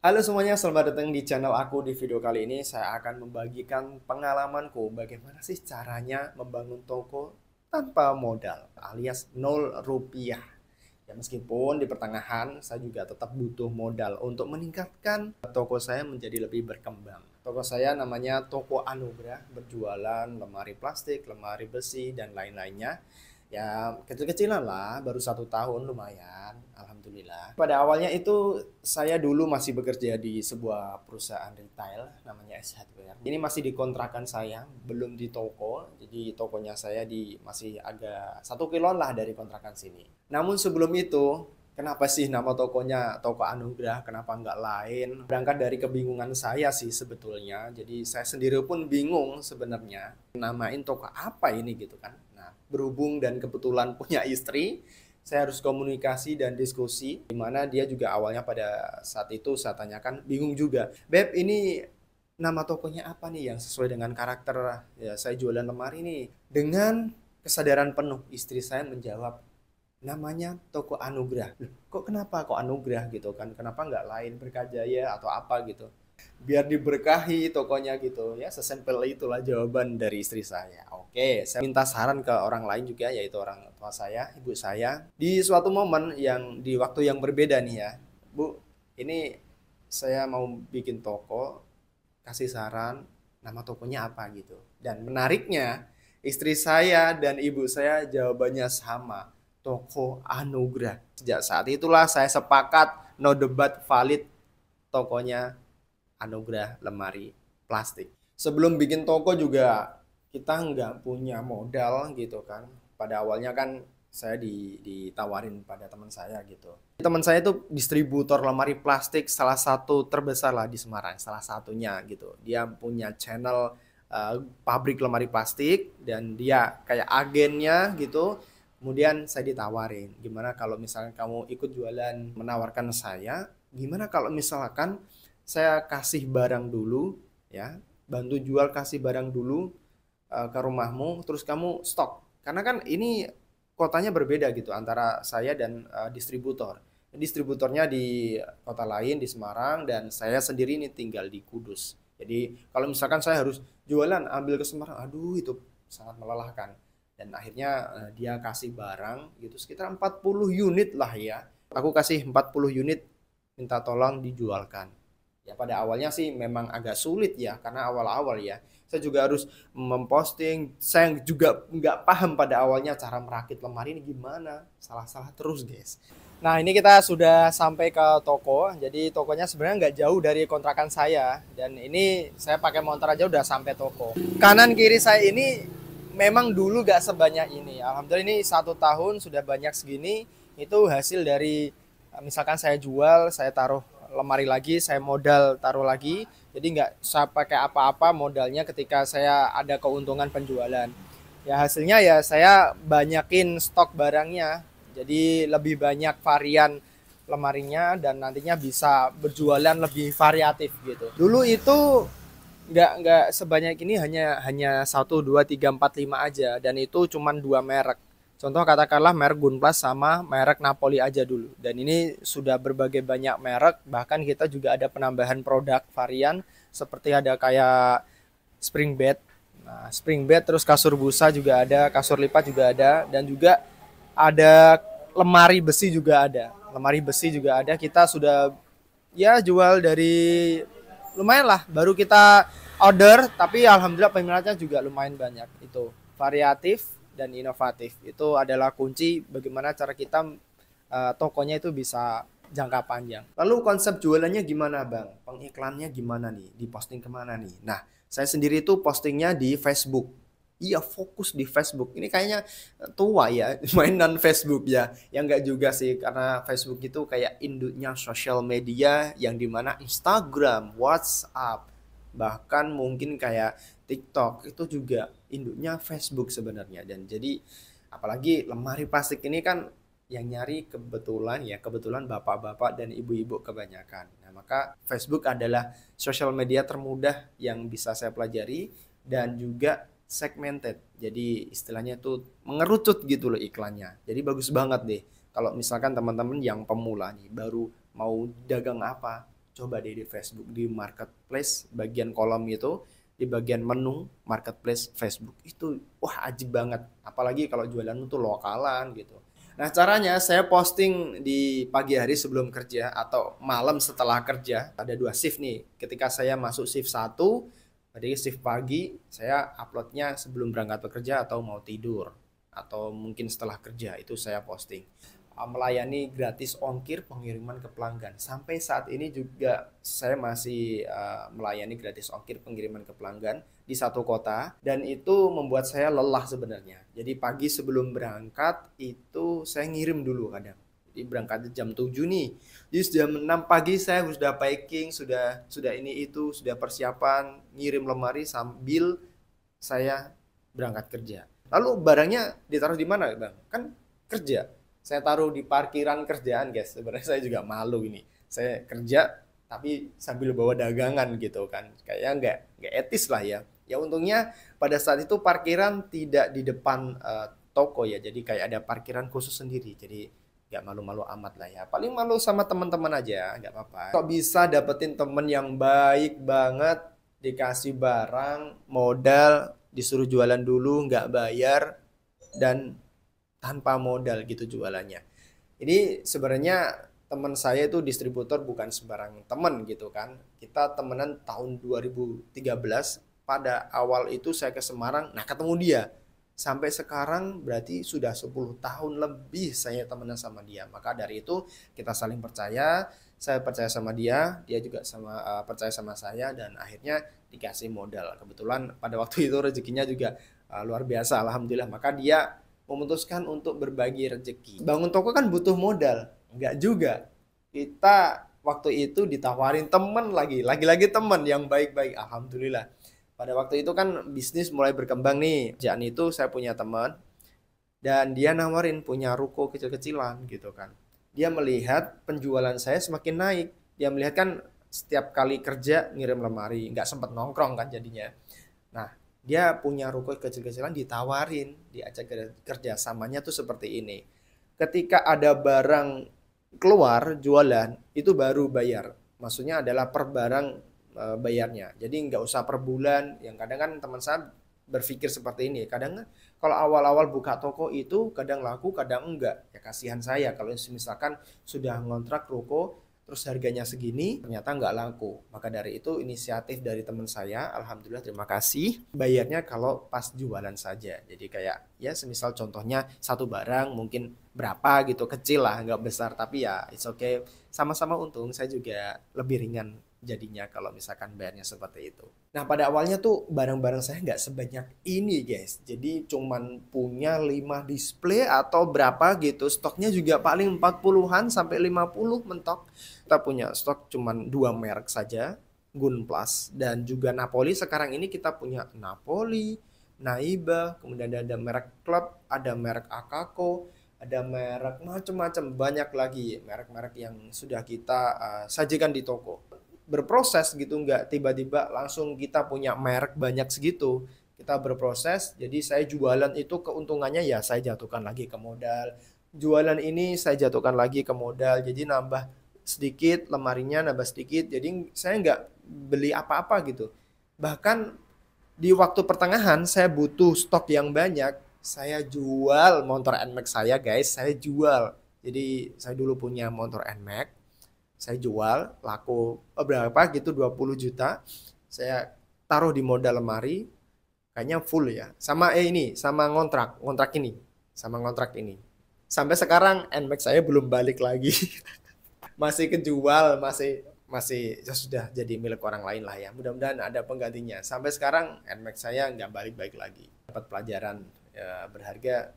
Halo semuanya, selamat datang di channel aku. Di video kali ini saya akan membagikan pengalamanku bagaimana sih caranya membangun toko tanpa modal alias nol rupiah. Ya meskipun di pertengahan saya juga tetap butuh modal untuk meningkatkan toko saya menjadi lebih berkembang. Toko saya namanya Toko Anugrah, berjualan lemari plastik, lemari besi, dan lain-lainnya. Ya kecil-kecilan lah, baru 1 tahun lumayan, alhamdulillah. Pada awalnya itu saya dulu masih bekerja di sebuah perusahaan retail namanya S Hardware. Ini masih di kontrakan saya, belum di toko. Jadi tokonya saya di masih agak 1 kiloan lah dari kontrakan sini. Namun sebelum itu, kenapa sih nama tokonya Toko Anugrah? Kenapa nggak lain? Berangkat dari kebingungan saya sih sebetulnya. Jadi saya sendiri pun bingung sebenarnya namain toko apa ini gitu kan. Nah, berhubung dan kebetulan punya istri, saya harus komunikasi dan diskusi, di mana dia juga awalnya pada saat itu saya tanyakan bingung juga. Beb, ini nama tokonya apa nih yang sesuai dengan karakter ya saya jualan lemari nih. Dengan kesadaran penuh istri saya menjawab, namanya Toko Anugrah. Loh, kok kenapa kok Anugrah gitu kan? Kenapa nggak lain Berkajaya atau apa gitu? Biar diberkahi tokonya gitu ya, sesimpel itulah jawaban dari istri saya. Oke, saya minta saran ke orang lain juga, yaitu orang tua saya, ibu saya, di suatu momen yang di waktu yang berbeda nih ya. Bu, ini saya mau bikin toko, kasih saran nama tokonya apa gitu. Dan menariknya, istri saya dan ibu saya jawabannya sama, Toko Anugrah. Sejak saat itulah saya sepakat, no debat, valid, tokonya Anugrah Lemari Plastik. Sebelum bikin toko juga kita nggak punya modal gitu kan. Pada awalnya kan saya ditawarin pada teman saya gitu. Teman saya itu distributor lemari plastik salah satu terbesar lah di Semarang, salah satunya gitu. Dia punya channel pabrik lemari plastik dan dia kayak agennya gitu. Kemudian saya ditawarin, gimana kalau misalnya kamu ikut jualan, menawarkan saya, gimana kalau misalkan saya kasih barang dulu ya, bantu jual, kasih barang dulu ke rumahmu, terus kamu stok, karena kan ini kotanya berbeda gitu antara saya dan distributornya di kota lain di Semarang, dan saya sendiri ini tinggal di Kudus. Jadi kalau misalkan saya harus jualan ambil ke Semarang, aduh itu sangat melelahkan. Dan akhirnya dia kasih barang gitu sekitar 40 unit lah ya, aku kasih 40 unit, minta tolong dijualkan. Ya pada awalnya sih memang agak sulit ya, karena awal-awal ya. Saya juga harus memposting, saya juga nggak paham pada awalnya cara merakit lemari ini gimana. Salah-salah terus guys. Nah ini kita sudah sampai ke toko, jadi tokonya sebenarnya nggak jauh dari kontrakan saya. Dan ini saya pakai motor aja udah sampai toko. Kanan kiri saya ini memang dulu nggak sebanyak ini. Alhamdulillah ini 1 tahun sudah banyak segini, itu hasil dari misalkan saya jual, saya taruh lemari lagi, saya modal taruh lagi, jadi nggak saya pakai apa-apa modalnya ketika saya ada keuntungan penjualan. Ya hasilnya ya saya banyakin stok barangnya, jadi lebih banyak varian lemarinya dan nantinya bisa berjualan lebih variatif gitu. Dulu itu nggak sebanyak ini, hanya hanya 1, 2, 3, 4, 5 aja, dan itu cuman 2 merek. Contoh katakanlah merek Gunplas sama merek Napoli aja dulu. Dan ini sudah berbagai banyak merek, bahkan kita juga ada penambahan produk varian seperti ada kayak spring bed. Nah, spring bed terus kasur busa juga ada, kasur lipat juga ada, dan juga ada lemari besi juga ada. Lemari besi juga ada. Kita sudah ya jual dari lumayan lah, baru kita order, tapi alhamdulillah peminatnya juga lumayan banyak. Itu variatif dan inovatif, itu adalah kunci bagaimana cara kita tokonya itu bisa jangka panjang. Lalu konsep jualannya gimana bang? Pengiklannya gimana nih? Diposting kemana nih? Nah, saya sendiri itu postingnya di Facebook. Iya, fokus di Facebook. Ini kayaknya tua ya, mainan Facebook ya. Yang enggak juga sih, karena Facebook itu kayak induknya sosial media yang dimana Instagram, WhatsApp, bahkan mungkin kayak TikTok itu juga induknya Facebook sebenarnya. Dan jadi apalagi lemari plastik ini kan yang nyari kebetulan ya, kebetulan bapak-bapak dan ibu-ibu kebanyakan. Nah, maka Facebook adalah sosial media termudah yang bisa saya pelajari dan juga segmented. Jadi istilahnya tuh mengerucut gitu loh iklannya. Jadi bagus banget deh. Kalau misalkan teman-teman yang pemula nih baru mau dagang apa, Coba deh di Facebook, di marketplace bagian kolom itu, di bagian menu marketplace Facebook itu wah ajib banget. Apalagi kalau jualan itu lokalan gitu. Nah, caranya saya posting di pagi hari sebelum kerja atau malam setelah kerja. Ada 2 shift nih. Ketika saya masuk shift 1, jadi shift pagi, saya uploadnya sebelum berangkat bekerja atau mau tidur. Atau mungkin setelah kerja, itu saya posting. Melayani gratis ongkir pengiriman ke pelanggan. Sampai saat ini juga saya masih melayani gratis ongkir pengiriman ke pelanggan di satu kota, dan itu membuat saya lelah sebenarnya. Jadi pagi sebelum berangkat itu saya ngirim dulu kadang. Jadi berangkat jam 7 nih. Jadi jam 6 pagi saya sudah packing, sudah ini itu, sudah persiapan ngirim lemari sambil saya berangkat kerja. Lalu barangnya ditaruh di mana, Bang? Kan kerja. Saya taruh di parkiran kerjaan, guys. Sebenarnya saya juga malu ini. Saya kerja tapi sambil bawa dagangan gitu kan. Kayaknya nggak etis lah ya. Ya untungnya pada saat itu parkiran tidak di depan toko ya. Jadi kayak ada parkiran khusus sendiri. Jadi nggak malu-malu amat lah ya. Paling malu sama teman-teman aja, nggak apa-apa. Kok bisa dapetin temen yang baik banget, dikasih barang, modal, disuruh jualan dulu, nggak bayar, dan tanpa modal gitu jualannya. Ini sebenarnya teman saya itu distributor bukan sembarang teman gitu kan. Kita temenan tahun 2013, pada awal itu saya ke Semarang, nah ketemu dia. Sampai sekarang berarti sudah 10 tahun lebih saya temenan sama dia. Maka dari itu kita saling percaya, saya percaya sama dia, dia juga percaya sama saya, dan akhirnya dikasih modal. Kebetulan pada waktu itu rezekinya juga luar biasa, alhamdulillah. Maka dia memutuskan untuk berbagi rezeki. Bangun toko kan butuh modal. Enggak juga. Kita waktu itu ditawarin temen lagi-lagi temen yang baik-baik. Alhamdulillah. Pada waktu itu kan bisnis mulai berkembang nih. Kerjaan itu saya punya teman dan dia nawarin punya ruko kecil-kecilan gitu kan. Dia melihat penjualan saya semakin naik. Dia melihat kan setiap kali kerja ngirim lemari, nggak sempat nongkrong kan jadinya. Nah, dia punya ruko kecil-kecilan, ditawarin, diajak kerja samanya tuh seperti ini. Ketika ada barang keluar jualan, itu baru bayar. Maksudnya adalah per barang bayarnya. Jadi nggak usah per bulan. Yang kadang kan teman saya berpikir seperti ini. Kadang kan kalau awal-awal buka toko itu kadang laku, kadang enggak. Ya kasihan saya kalau misalkan sudah ngontrak ruko terus harganya segini ternyata nggak laku. Maka dari itu inisiatif dari teman saya, alhamdulillah terima kasih, bayarnya kalau pas jualan saja. Jadi kayak ya semisal contohnya satu barang mungkin berapa gitu, kecil lah nggak besar, tapi ya it's okay, sama-sama untung. Saya juga lebih ringan jadinya kalau misalkan bayarnya seperti itu. Nah pada awalnya tuh barang-barang saya nggak sebanyak ini guys. Jadi cuman punya 5 display atau berapa gitu. Stoknya juga paling 40-an sampai 50 mentok. Kita punya stok cuman 2 merek saja, Gunplas dan juga Napoli. Sekarang ini kita punya Napoli, Naiba, kemudian ada merek Club, ada merek Akako, ada merek macam-macam, banyak lagi merek-merek yang sudah kita sajikan di toko. Berproses gitu, nggak tiba-tiba langsung kita punya merek banyak segitu. Kita berproses, jadi saya jualan itu keuntungannya ya saya jatuhkan lagi ke modal. Jualan ini saya jatuhkan lagi ke modal, jadi nambah sedikit, lemarinya nambah sedikit, jadi saya nggak beli apa-apa gitu. Bahkan di waktu pertengahan saya butuh stok yang banyak, saya jual motor NMAX saya guys, saya jual. Jadi saya dulu punya motor NMAX, saya jual laku berapa gitu 20 juta, saya taruh di modal lemari kayaknya full ya, sama ini sama ngontrak ini, sama ngontrak ini sampai sekarang NMAX saya belum balik lagi. Masih kejual, masih masih ya sudah jadi milik orang lain lah ya, mudah-mudahan ada penggantinya. Sampai sekarang NMAX saya nggak balik-balik lagi. Dapat pelajaran ya, berharga,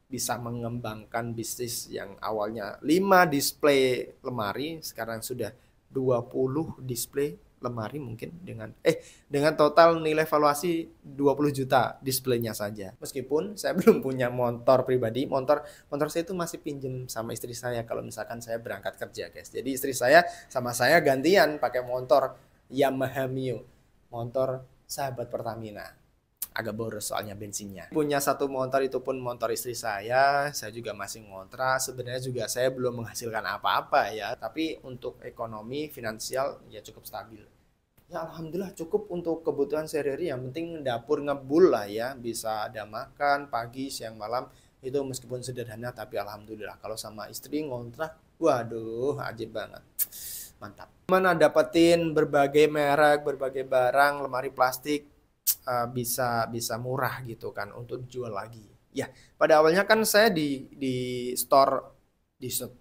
bisa mengembangkan bisnis yang awalnya 5 display lemari sekarang sudah 20 display lemari mungkin dengan total nilai valuasi 20 juta displaynya saja. Meskipun saya belum punya motor pribadi, motor saya itu masih pinjem sama istri saya kalau misalkan saya berangkat kerja, guys. Jadi istri saya sama saya gantian pakai motor Yamaha Mio, motor sahabat Pertamina. agak boros soalnya bensinnya. Punya satu motor, itu pun motor istri saya juga masih ngontrak. Sebenarnya juga saya belum menghasilkan apa-apa ya, tapi untuk ekonomi finansial ya cukup stabil. Ya alhamdulillah cukup untuk kebutuhan sehari-hari, yang penting dapur ngebul lah ya, bisa ada makan pagi, siang, malam, itu meskipun sederhana tapi alhamdulillah. Kalau sama istri ngontrak, waduh ajib banget. Mantap. Mana dapetin berbagai merek, berbagai barang, lemari plastik bisa murah gitu kan untuk dijual lagi. Ya, pada awalnya kan saya di store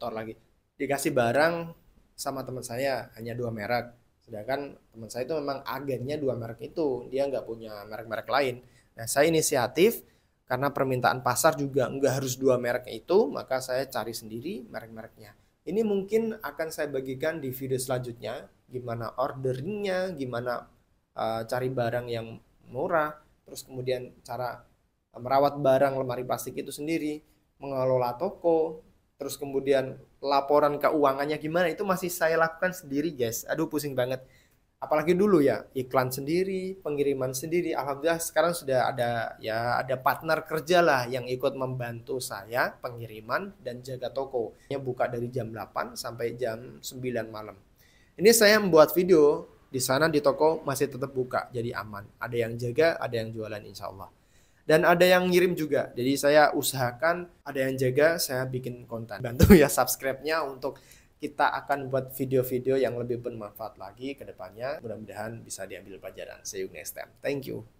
lagi. Dikasih barang sama teman saya hanya 2 merek. Sedangkan teman saya itu memang agennya 2 merek itu, dia nggak punya merek-merek lain. Nah, saya inisiatif karena permintaan pasar juga nggak harus 2 merek itu, maka saya cari sendiri merek-mereknya. Ini mungkin akan saya bagikan di video selanjutnya, gimana orderingnya, gimana cari barang yang murah, terus kemudian cara merawat barang lemari plastik itu sendiri, mengelola toko, terus kemudian laporan keuangannya gimana, itu masih saya lakukan sendiri guys. Aduh pusing banget. Apalagi dulu ya, iklan sendiri, pengiriman sendiri. Alhamdulillah sekarang sudah ada ya, ada partner kerja lah yang ikut membantu saya pengiriman dan jaga toko. Buka dari jam 8 sampai jam 9 malam. Ini saya membuat video di sana, di toko masih tetap buka, jadi aman. Ada yang jaga, ada yang jualan insya Allah. Dan ada yang ngirim juga. Jadi saya usahakan ada yang jaga, saya bikin konten. Bantu ya subscribe-nya untuk kita akan buat video-video yang lebih bermanfaat lagi ke depannya. Mudah-mudahan bisa diambil pelajaran. See you next time. Thank you.